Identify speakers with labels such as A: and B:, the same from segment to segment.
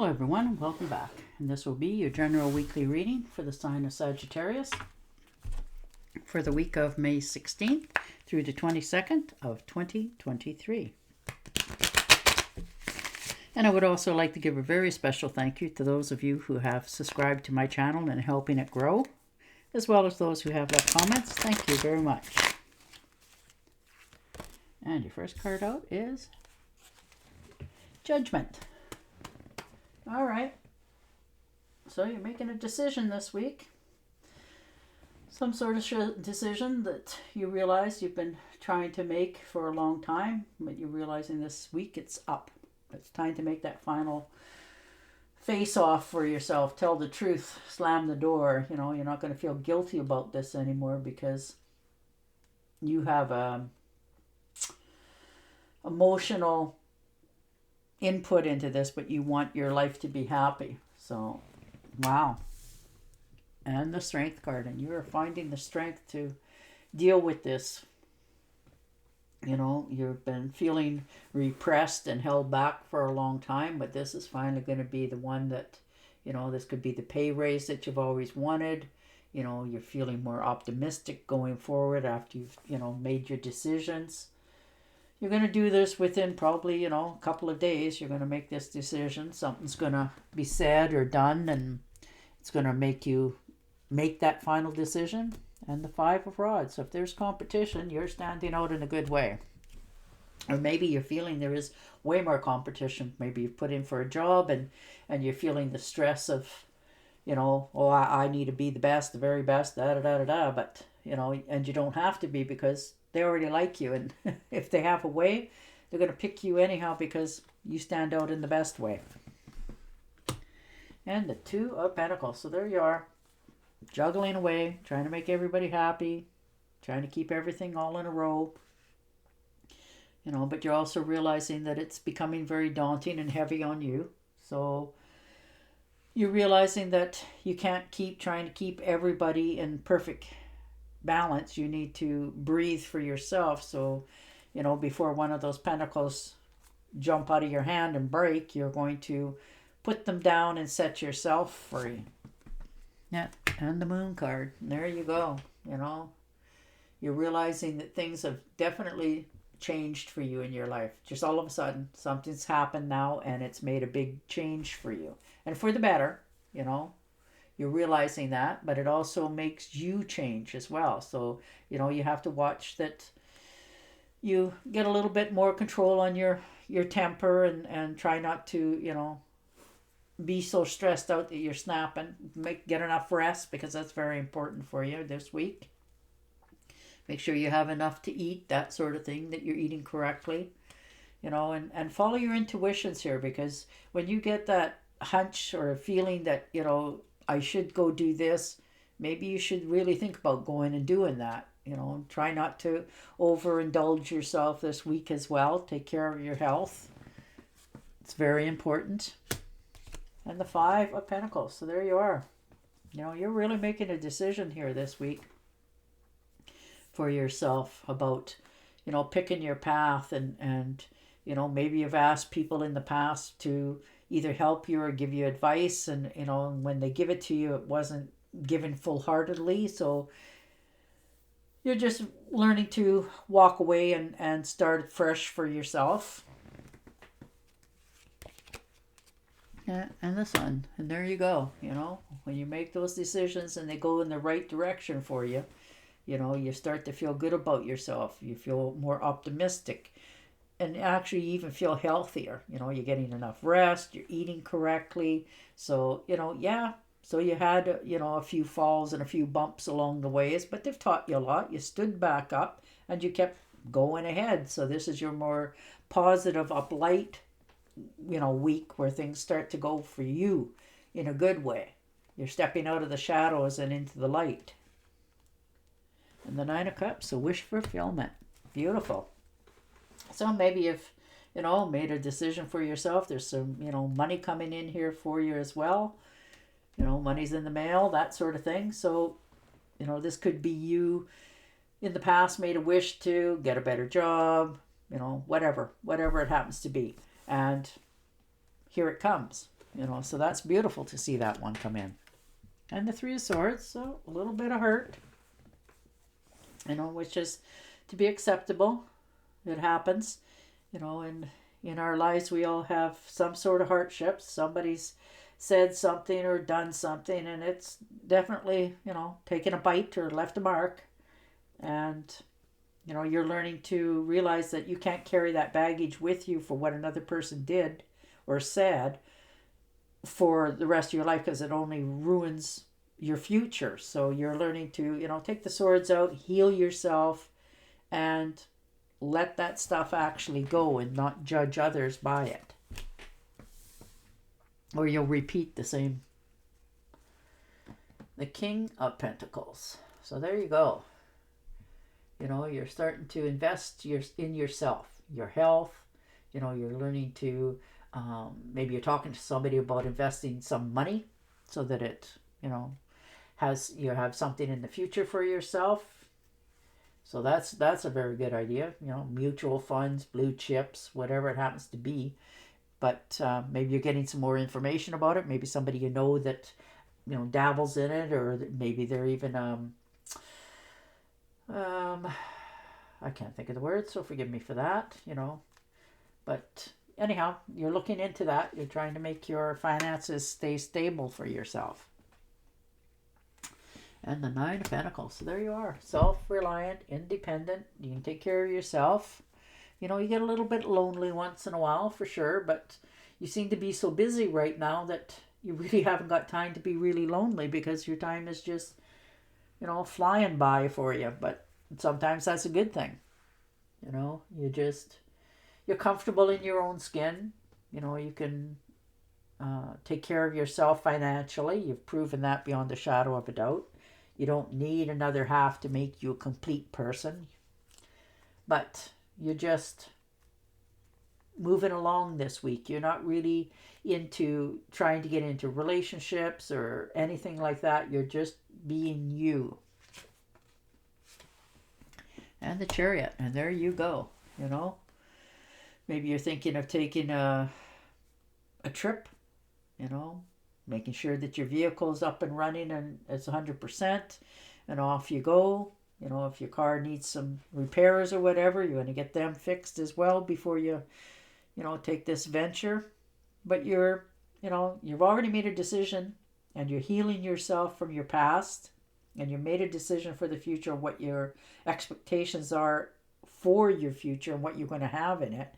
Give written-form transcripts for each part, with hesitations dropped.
A: Hello everyone and welcome back. And this will be your general weekly reading for the sign of Sagittarius for the week of May 16th through the 22nd of 2023. And I would also like to give a very special thank you to those of you who have subscribed to my channel and helping it grow, as well as those who have left comments. Thank you very much. And your first card out is Judgment. All right, so you're making a decision this week. Some sort of decision that you realize you've been trying to make for a long time, but you're realizing this week it's up. It's time to make that final face off for yourself. Tell the truth, slam the door. You know, you're not going to feel guilty about this anymore because you have a emotional input into this, but you want your life to be happy. So, wow. And the Strength card, and you're finding the strength to deal with this. You know, you've been feeling repressed and held back for a long time, but this is finally going to be the one that, you know, this could be the pay raise that you've always wanted. You know, you're feeling more optimistic going forward after you've, you know, made your decisions. You're going to do this within probably, you know, a couple of days. You're going to make this decision. Something's going to be said or done, and it's going to make you make that final decision. And the Five of Rods. So if there's competition, you're standing out in a good way. Or maybe you're feeling there is way more competition. Maybe you've put in for a job and you're feeling the stress of, you know, oh, I need to be the best, the very best, da-da-da-da-da. But, you know, and you don't have to be because they already like you, and if they have a way, they're going to pick you anyhow because you stand out in the best way. And the Two of Pentacles. So there you are, juggling away, trying to make everybody happy, trying to keep everything all in a row. You know, but you're also realizing that it's becoming very daunting and heavy on you. So you're realizing that you can't keep trying to keep everybody in perfect balance. You need to breathe for yourself. So, you know, before one of those pentacles jump out of your hand and break, you're going to put them down and set yourself free. Yeah, and the Moon card. There you go. You know, you're realizing that things have definitely changed for you in your life. Just all of a sudden, something's happened now and it's made a big change for you. And for the better, you know. You're realizing that, but it also makes you change as well. So, you know, you have to watch that you get a little bit more control on your temper and try not to, you know, be so stressed out that you're snapping. Get enough rest because that's very important for you this week. Make sure you have enough to eat, that sort of thing, that you're eating correctly, you know, and follow your intuitions here, because when you get that hunch or a feeling that, you know, I should go do this, maybe you should really think about going and doing that. You know, try not to overindulge yourself this week as well. Take care of your health. It's very important. And the Five of Pentacles. So there you are. You know, you're really making a decision here this week for yourself about, you know, picking your path and you know, maybe you've asked people in the past to either help you or give you advice, and you know, when they give it to you, it wasn't given full-heartedly. So you're just learning to walk away and start fresh for yourself. Yeah, and the Sun. And there you go. You know, when you make those decisions and they go in the right direction for you, you know, you start to feel good about yourself. You feel more optimistic. And actually even feel healthier. You know, you're getting enough rest, you're eating correctly. So, you know, yeah. So you had, you know, a few falls and a few bumps along the ways, but they've taught you a lot. You stood back up and you kept going ahead. So this is your more positive, uplight, you know, week where things start to go for you in a good way. You're stepping out of the shadows and into the light. And the Nine of Cups, so wish fulfillment. Beautiful. So maybe you've, you know, made a decision for yourself. There's some, you know, money coming in here for you as well. You know, money's in the mail, that sort of thing. So, you know, this could be you in the past made a wish to get a better job, you know, whatever it happens to be. And here it comes. You know, so that's beautiful to see that one come in. And the Three of Swords, so a little bit of hurt. You know, which is to be acceptable. It happens. You know, in our lives we all have some sort of hardships. Somebody's said something or done something, and it's definitely, you know, taken a bite or left a mark. And, you know, you're learning to realize that you can't carry that baggage with you for what another person did or said for the rest of your life, because it only ruins your future. So you're learning to, you know, take the swords out, heal yourself, and let that stuff actually go and not judge others by it. Or you'll repeat the same. The King of Pentacles. So there you go. You know, you're starting to invest in yourself, your health. You know, you're learning to, maybe you're talking to somebody about investing some money so that it, you know, you have something in the future for yourself. So that's a very good idea. You know, mutual funds, blue chips, whatever it happens to be. But maybe you're getting some more information about it. Maybe somebody you know that, you know, dabbles in it, or maybe they're even I can't think of the word, so forgive me for that. You know, but anyhow, you're looking into that. You're trying to make your finances stay stable for yourself. And the Nine of Pentacles. So there you are. Self-reliant, independent. You can take care of yourself. You know, you get a little bit lonely once in a while, for sure. But you seem to be so busy right now that you really haven't got time to be really lonely, because your time is just, you know, flying by for you. But sometimes that's a good thing. You know, you're comfortable in your own skin. You know, you can take care of yourself financially. You've proven that beyond a shadow of a doubt. You don't need another half to make you a complete person. But you're just moving along this week. You're not really into trying to get into relationships or anything like that. You're just being you. And the Chariot. And there you go. You know, maybe you're thinking of taking a trip, you know, making sure that your vehicle is up and running and it's 100%, and off you go. You know, if your car needs some repairs or whatever, you're going to get them fixed as well before you know, take this venture. But you know, you've already made a decision, and you're healing yourself from your past, and you made a decision for the future, what your expectations are for your future and what you're going to have in it.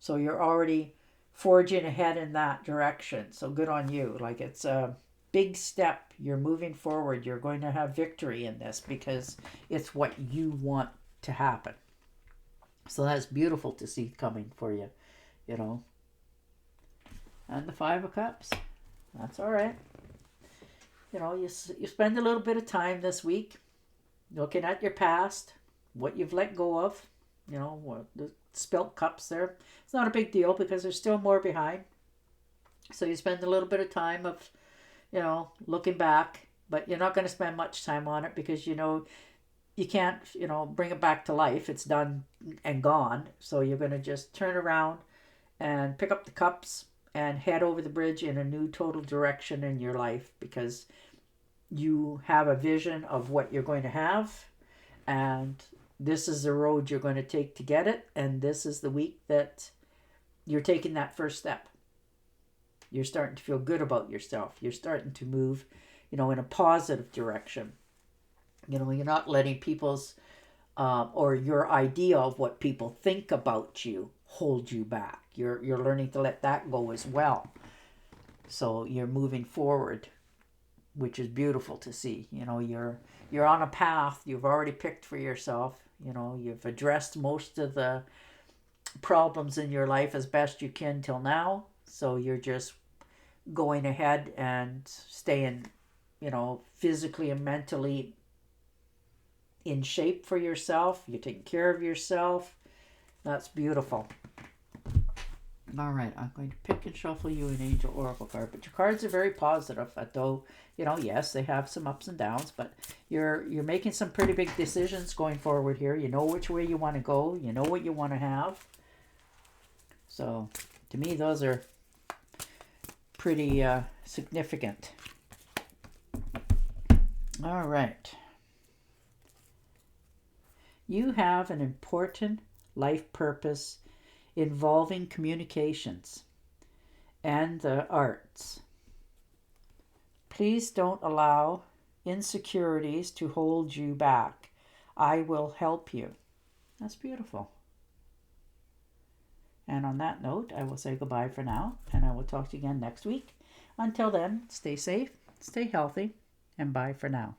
A: So you're already forging ahead in that direction. So good on you. Like, it's a big step. You're moving forward. You're going to have victory in this because it's what you want to happen. So that's beautiful to see coming for you, you know. And the Five of Cups. That's all right. You know, you spend a little bit of time this week looking at your past, what you've let go of, you know, the spilt cups there. It's not a big deal because there's still more behind. So you spend a little bit of time of, you know, looking back, but you're not going to spend much time on it because, you know, you can't, you know, bring it back to life. It's done and gone. So you're going to just turn around and pick up the cups and head over the bridge in a new total direction in your life, because you have a vision of what you're going to have, and this is the road you're going to take to get it, and this is the week that you're taking that first step. You're starting to feel good about yourself. You're starting to move, you know, in a positive direction. You know, you're not letting people's or your idea of what people think about you hold you back. You're learning to let that go as well. So you're moving forward, which is beautiful to see. You know, you're on a path you've already picked for yourself. You know, you've addressed most of the problems in your life as best you can till now. So you're just going ahead and staying, you know, physically and mentally in shape for yourself. You're taking care of yourself. That's beautiful. All right, I'm going to pick and shuffle you an Angel Oracle card, but your cards are very positive. Though, you know, yes, they have some ups and downs, but you're making some pretty big decisions going forward here. You know which way you want to go. You know what you want to have. So, to me, those are pretty significant. All right. You have an important life purpose involving communications and the arts. Please don't allow insecurities to hold you back. I will help you. That's beautiful. And on that note, I will say goodbye for now, and I will talk to you again next week. Until then, stay safe, stay healthy, and bye for now.